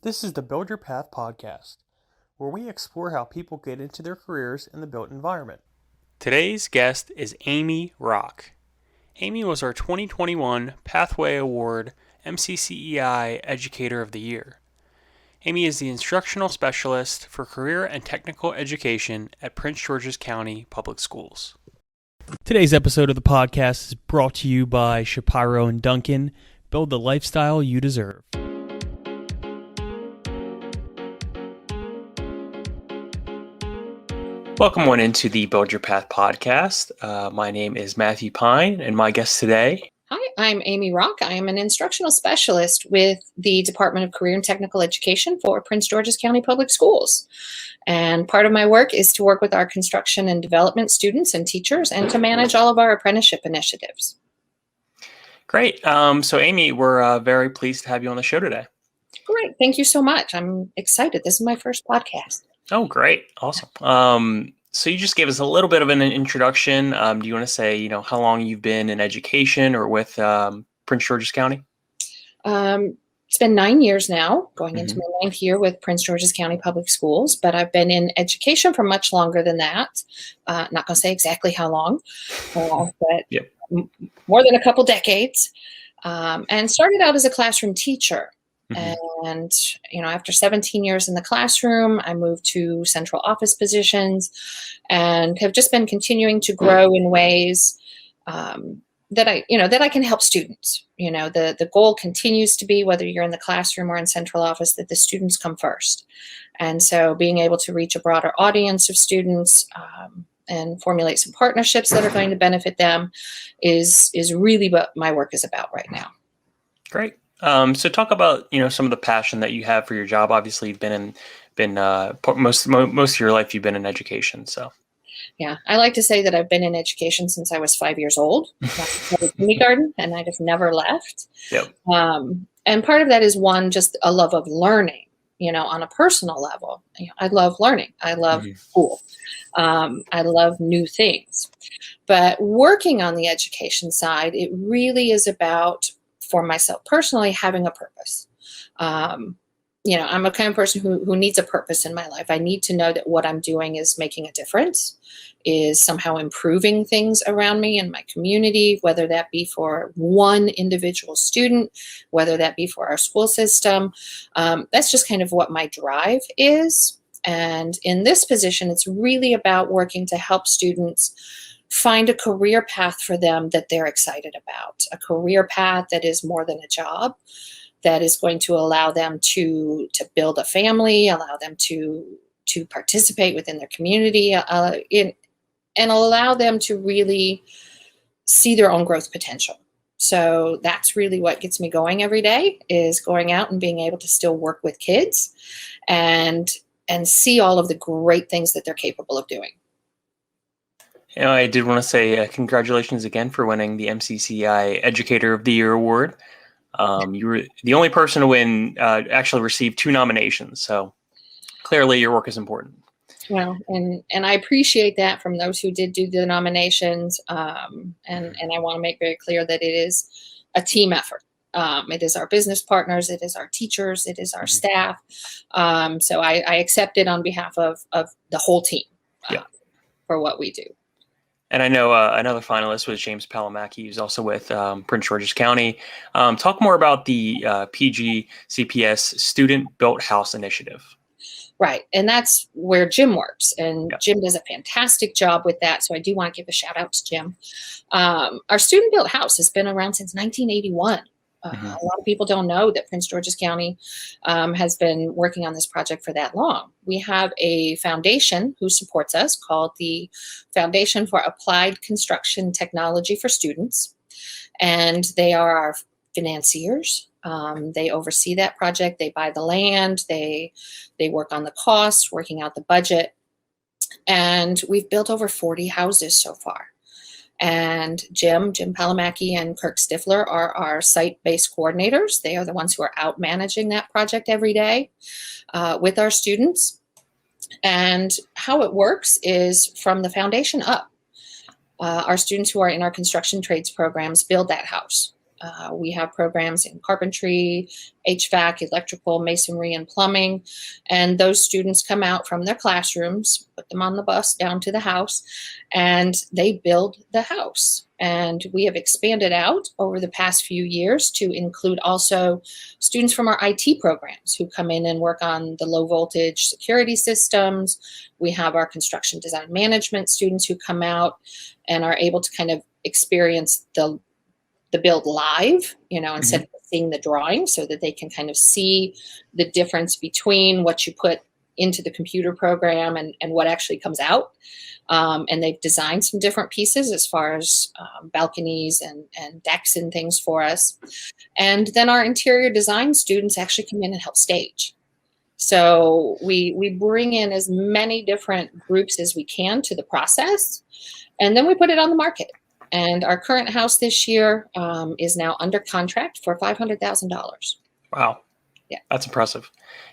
This is the Build Your Path podcast, where we explore how people get into their careers in the built environment. Today's guest is Amy Rock. Amy was our 2021 Pathway Award MCCEI Educator of the Year. Amy is the Instructional Specialist for Career and Technical Education at Prince George's County Public Schools. Today's episode of the podcast is brought to you by Shapiro and Duncan. Build the lifestyle you deserve. Welcome on into the Build Your Path podcast. My name is Matthew Pine, and my guest today. Hi, I'm Amy Rock. I am an instructional specialist with the Department of Career and Technical Education for Prince George's County Public Schools. And part of my work is to work with our construction and development students and teachers and to manage all of our apprenticeship initiatives. Great. So Amy, we're very pleased to have you on the show today. Great. Thank you so much. I'm excited. This is my first podcast. Oh, great. Awesome. So you just gave us a little bit of an introduction. Do you want to say, how long you've been in education or with Prince George's County? It's been 9 years now, going into my 9th year with Prince George's County Public Schools, but I've been in education for much longer than that. Not going to say exactly how long, but Yep. More than a couple decades, and started out as a classroom teacher. And, after 17 years in the classroom, I moved to central office positions and have just been continuing to grow in ways that I can help students. The goal continues to be, whether you're in the classroom or in central office, that the students come first. And so being able to reach a broader audience of students and formulate some partnerships that are going to benefit them is really what my work is about right now. Great. So talk about, some of the passion that you have for your job. Obviously, you've been most of your life, you've been in education. So, yeah, I like to say that I've been in education since I was 5 years old, kindergarten, and I just never left. Yep. And part of that is just a love of learning, on a personal level. I love learning. I love school. I love new things. But working on the education side, it really is about, for myself personally, having a purpose. I'm a kind of person who needs a purpose in my life. I need to know that what I'm doing is making a difference, is somehow improving things around me and my community, whether that be for one individual student, whether that be for our school system. That's just kind of what my drive is. And in this position, it's really about working to help students find a career path for them that they're excited about, a career path that is more than a job, that is going to allow them to build a family, allow them to participate within their community, and allow them to really see their own growth potential. So that's really what gets me going every day, is going out and being able to still work with kids and see all of the great things that they're capable of doing. I did want to say congratulations again for winning the MCCEI Educator of the Year award. You were the only person to win, actually receive 2 nominations. So clearly your work is important. Well, and I appreciate that from those who did do the nominations. And I want to make very clear that it is a team effort. It is our business partners, it is our teachers, it is our staff. So I accept it on behalf of the whole team for what we do. And I know another finalist was James Palamaki, who's also with Prince George's County. Talk more about the PGCPS Student Built House Initiative. Right. And that's where Jim works. And Jim does a fantastic job with that. So I do want to give a shout out to Jim. Our Student Built House has been around since 1981. A lot of people don't know that Prince George's County has been working on this project for that long. We have a foundation who supports us called the Foundation for Applied Construction Technology for Students. And they are our financiers. They oversee that project. They buy the land. They work on the costs, working out the budget. And we've built over 40 houses so far. And Jim Palamaki and Kirk Stifler are our site-based coordinators. They are the ones who are out managing that project every day with our students. And how it works is from the foundation up. Our students who are in our construction trades programs build that house. We have programs in carpentry, HVAC, electrical, masonry, and plumbing. And those students come out from their classrooms, put them on the bus down to the house, and they build the house. And we have expanded out over the past few years to include also students from our IT programs who come in and work on the low voltage security systems. We have our construction design management students who come out and are able to kind of experience the build live, instead of seeing the drawing, so that they can kind of see the difference between what you put into the computer program and what actually comes out. And they've designed some different pieces as far as balconies and decks and things for us. And then our interior design students actually come in and help stage. So we bring in as many different groups as we can to the process, and then we put it on the market. And our current house this year is now under contract for $500,000. Wow. Yeah. That's impressive.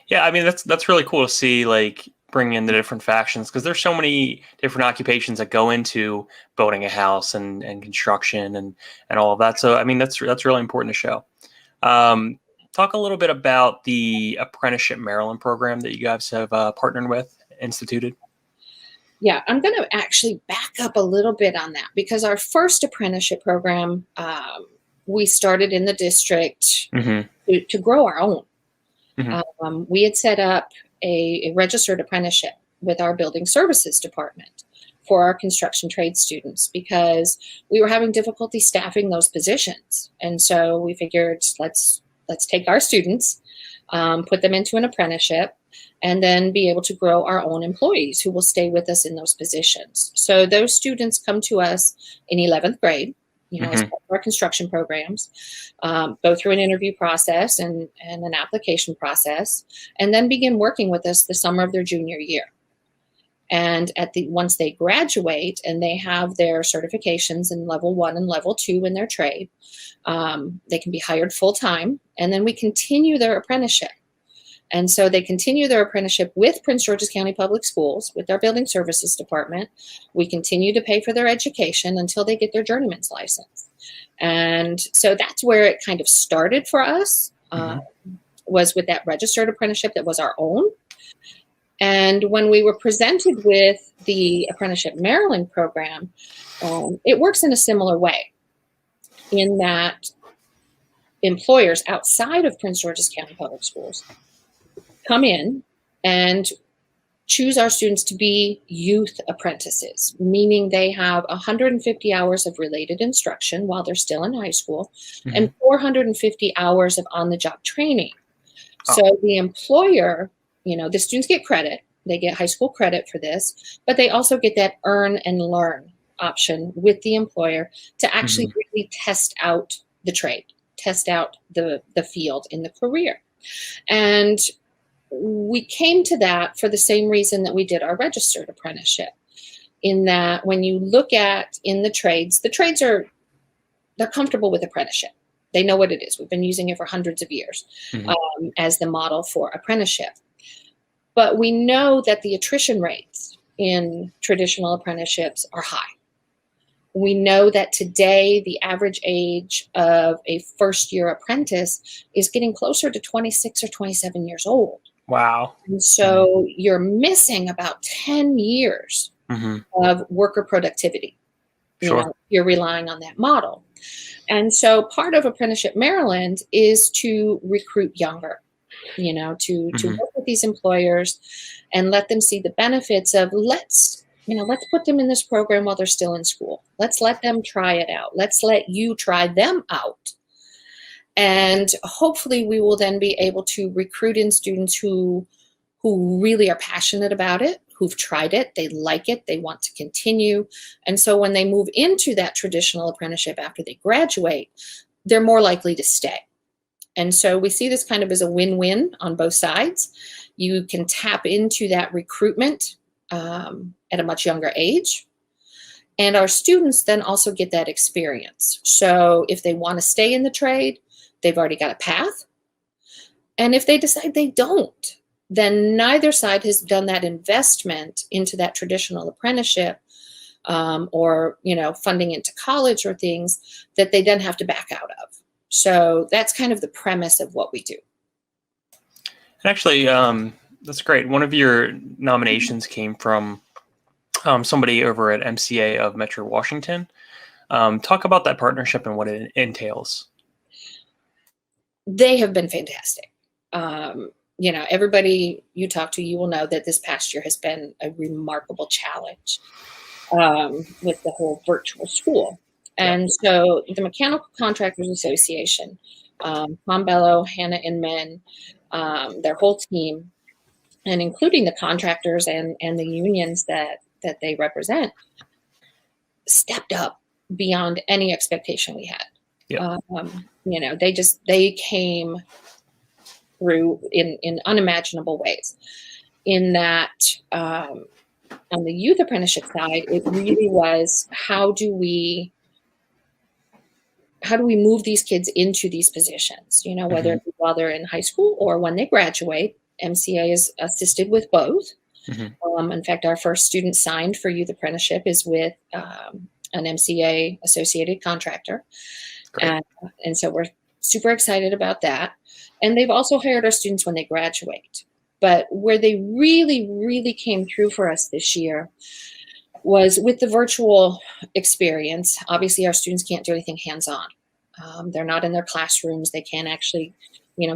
Yeah. I mean, that's really cool to see, like, bring in the different factions, because there's so many different occupations that go into building a house and construction and all of that. So, I mean, that's really important to show. Talk a little bit about the Apprenticeship Maryland program that you guys have partnered with, instituted. Yeah, I'm going to actually back up a little bit on that, because our first apprenticeship program, we started in the district to grow our own. We had set up a registered apprenticeship with our building services department for our construction trade students, because we were having difficulty staffing those positions. And so we figured, let's take our students, put them into an apprenticeship, and then be able to grow our own employees who will stay with us in those positions. So those students come to us in 11th grade, as part of our construction programs, go through an interview process and an application process, and then begin working with us the summer of their junior year. And once they graduate and they have their certifications in level 1 and level 2 in their trade, they can be hired full-time, and then we continue their apprenticeship. And so they continue their apprenticeship with Prince George's County Public Schools, with our building services department. We continue to pay for their education until they get their journeyman's license. And so that's where it kind of started for us, was with that registered apprenticeship that was our own. And when we were presented with the Apprenticeship Maryland program, it works in a similar way, in that employers outside of Prince George's County Public Schools come in and choose our students to be youth apprentices, meaning they have 150 hours of related instruction while they're still in high school, and 450 hours of on-the-job training. So the employer, the students get credit, they get high school credit for this, but they also get that earn and learn option with the employer to actually really test out the trade, test out the field in the career. And we came to that for the same reason that we did our registered apprenticeship, in that when you look at in the trades they're comfortable with apprenticeship. They know what it is. We've been using it for hundreds of years as the model for apprenticeship. But we know that the attrition rates in traditional apprenticeships are high. We know that today the average age of a first-year apprentice is getting closer to 26 or 27 years old. Wow. And so you're missing about 10 years of worker productivity. You're relying on that model. And so part of Apprenticeship Maryland is to recruit younger, to work with these employers and let them see the benefits of let's put them in this program while they're still in school. Let's let them try it out. Let's let you try them out. And hopefully we will then be able to recruit in students who really are passionate about it, who've tried it, they like it, they want to continue. And so when they move into that traditional apprenticeship after they graduate, they're more likely to stay. And so we see this kind of as a win-win on both sides. You can tap into that recruitment at a much younger age. And our students then also get that experience. So if they want to stay in the trade, they've already got a path. And if they decide they don't, then neither side has done that investment into that traditional apprenticeship or funding into college or things that they then have to back out of. So that's kind of the premise of what we do. And actually, that's great. One of your nominations came from somebody over at MCA of Metro Washington. Talk about that partnership and what it entails. They have been fantastic. Everybody you talk to, you will know that this past year has been a remarkable challenge with the whole virtual school. And so the Mechanical Contractors Association, Tom Bello, Hannah Inman, their whole team, and including the contractors and the unions that they represent, stepped up beyond any expectation we had. They came through in unimaginable ways. In that, on the youth apprenticeship side, it really was how do we move these kids into these positions? Whether while they're in high school or when they graduate. MCA is assisted with both. In fact, our first student signed for youth apprenticeship is with an MCA associated contractor. And so we're super excited about that. And they've also hired our students when they graduate. But where they really, really came through for us this year was with the virtual experience. Obviously, our students can't do anything hands-on. They're not in their classrooms. They can't actually,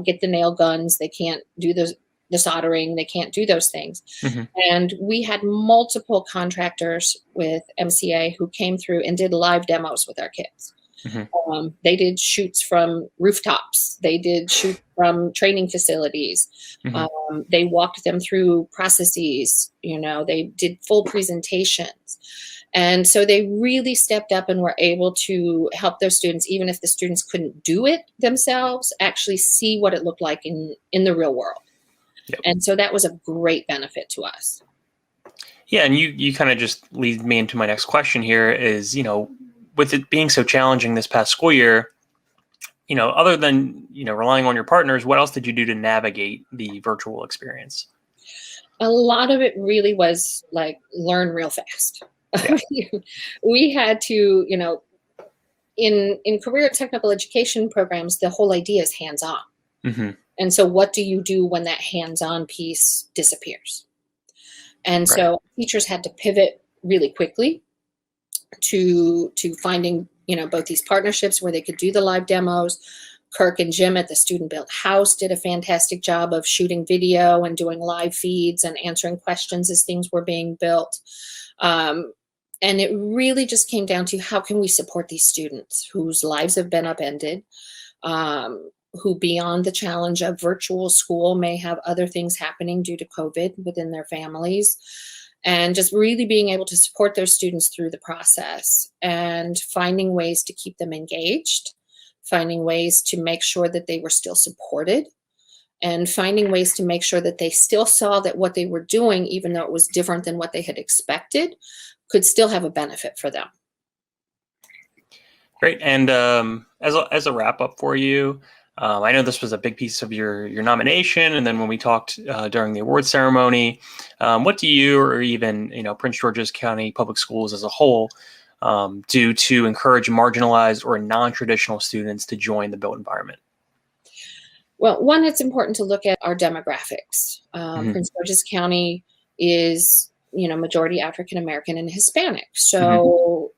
get the nail guns. They can't do the soldering. They can't do those things. And we had multiple contractors with MCA who came through and did live demos with our kids. They did shoots from rooftops. They did shoot from training facilities. They walked them through processes. They did full presentations. And so they really stepped up and were able to help those students, even if the students couldn't do it themselves, actually see what it looked like in the real world. And so that was a great benefit to us. Yeah, and you kind of just lead me into my next question here is, with it being so challenging this past school year, other than, relying on your partners, what else did you do to navigate the virtual experience? A lot of it really was like learn real fast. We had to, in career technical education programs, the whole idea is hands-on. And so what do you do when that hands-on piece disappears? And so teachers had to pivot really quickly to finding, both these partnerships where they could do the live demos. Kirk and Jim at the Student Built House did a fantastic job of shooting video and doing live feeds and answering questions as things were being built. And it really just came down to how can we support these students whose lives have been upended, who beyond the challenge of virtual school may have other things happening due to COVID within their families, and just really being able to support those students through the process and finding ways to keep them engaged, finding ways to make sure that they were still supported, and finding ways to make sure that they still saw that what they were doing, even though it was different than what they had expected, could still have a benefit for them. Great. And as a wrap up for you, I know this was a big piece of your nomination, and then when we talked during the award ceremony, what do you, or even Prince George's County Public Schools as a whole, do to encourage marginalized or non-traditional students to join the built environment? Well, one, it's important to look at our demographics. Prince George's County is majority African American and Hispanic, so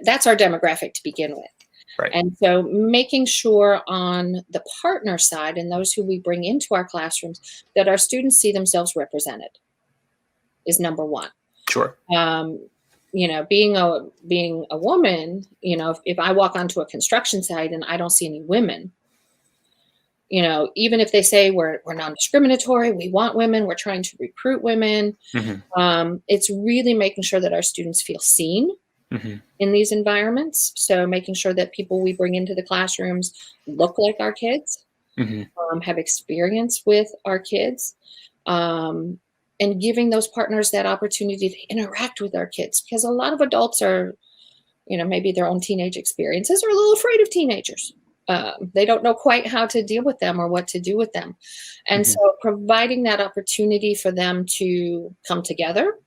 that's our demographic to begin with. And so making sure on the partner side and those who we bring into our classrooms that our students see themselves represented is number one. Sure. Being a woman, if I walk onto a construction site and I don't see any women, even if they say we're non-discriminatory, we want women, we're trying to recruit women, it's really making sure that our students feel seen in these environments. So making sure that people we bring into the classrooms look like our kids, have experience with our kids, and giving those partners that opportunity to interact with our kids, because a lot of adults are, maybe their own teenage experiences are a little afraid of teenagers. They don't know quite how to deal with them or what to do with them. And so providing that opportunity for them to come together.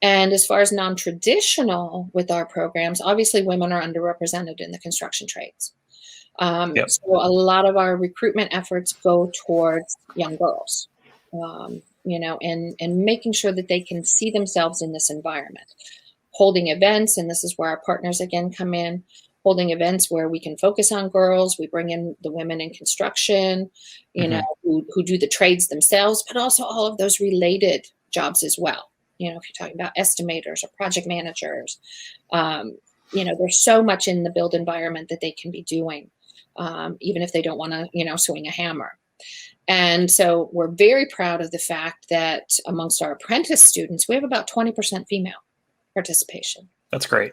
And as far as non-traditional with our programs, obviously women are underrepresented in the construction trades. Yep. So a lot of our recruitment efforts go towards young girls, and making sure that they can see themselves in this environment. Holding events, and this is where our partners again come in, holding events where we can focus on girls. We bring in the women in construction, who do the trades themselves, but also all of those related jobs as well. If you're talking about estimators or project managers, there's so much in the build environment that they can be doing, even if they don't want to, swing a hammer. And so we're very proud of the fact that amongst our apprentice students, we have about 20% female participation. That's great.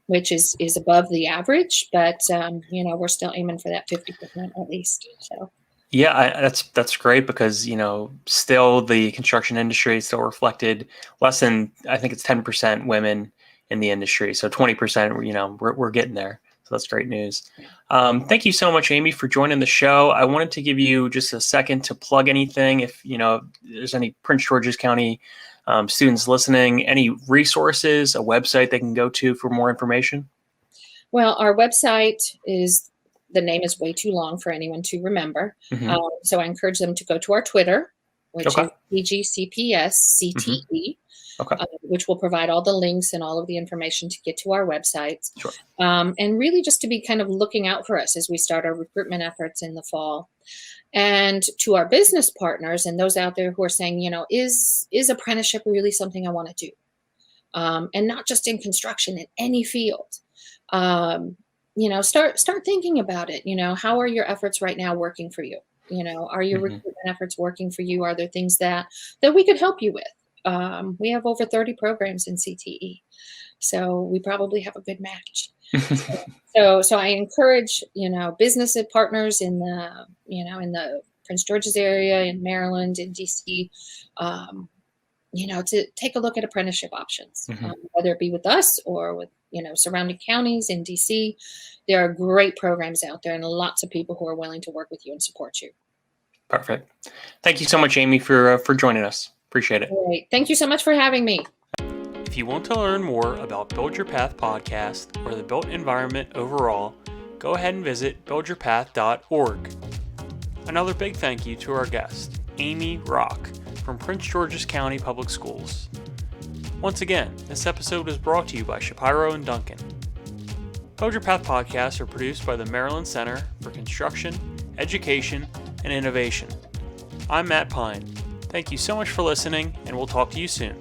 Which is above the average, but we're still aiming for that 50% at least. So. Yeah, that's great because still the construction industry is still reflected less than, I think it's 10% women in the industry. So 20%, we're getting there. So that's great news. Thank you so much, Amy, for joining the show. I wanted to give you just a second to plug anything. If there's any Prince George's County students listening, any resources, a website they can go to for more information? Well, our website the name is way too long for anyone to remember. Mm-hmm. So I encourage them to go to our Twitter, which Okay. is PGCPS CTE, Okay. which will provide all the links and all of the information to get to our websites. Sure. And really just to be kind of looking out for us as we start our recruitment efforts in the fall. And to our business partners and those out there who are saying, is apprenticeship really something I want to do? And not just in construction, in any field. Start thinking about it. How are your efforts right now working for you? Are your recruitment efforts working for you? Are there things that we could help you with? We have over 30 programs in CTE, so we probably have a good match. So I encourage, business partners in the Prince George's area, in Maryland, in DC, to take a look at apprenticeship options, whether it be with us or with, surrounding counties in DC. There are great programs out there and lots of people who are willing to work with you and support you. Perfect. Thank you so much, Amy, for joining us. Appreciate it. Great. Thank you so much for having me. If you want to learn more about Build Your Path podcast or the built environment overall, go ahead and visit buildyourpath.org. Another big thank you to our guest, Amy Rock from Prince George's County Public Schools. Once again, this episode was brought to you by Shapiro and Duncan. Build Your Path podcasts are produced by the Maryland Center for Construction, Education, and Innovation. I'm Matt Pine. Thank you so much for listening, and we'll talk to you soon.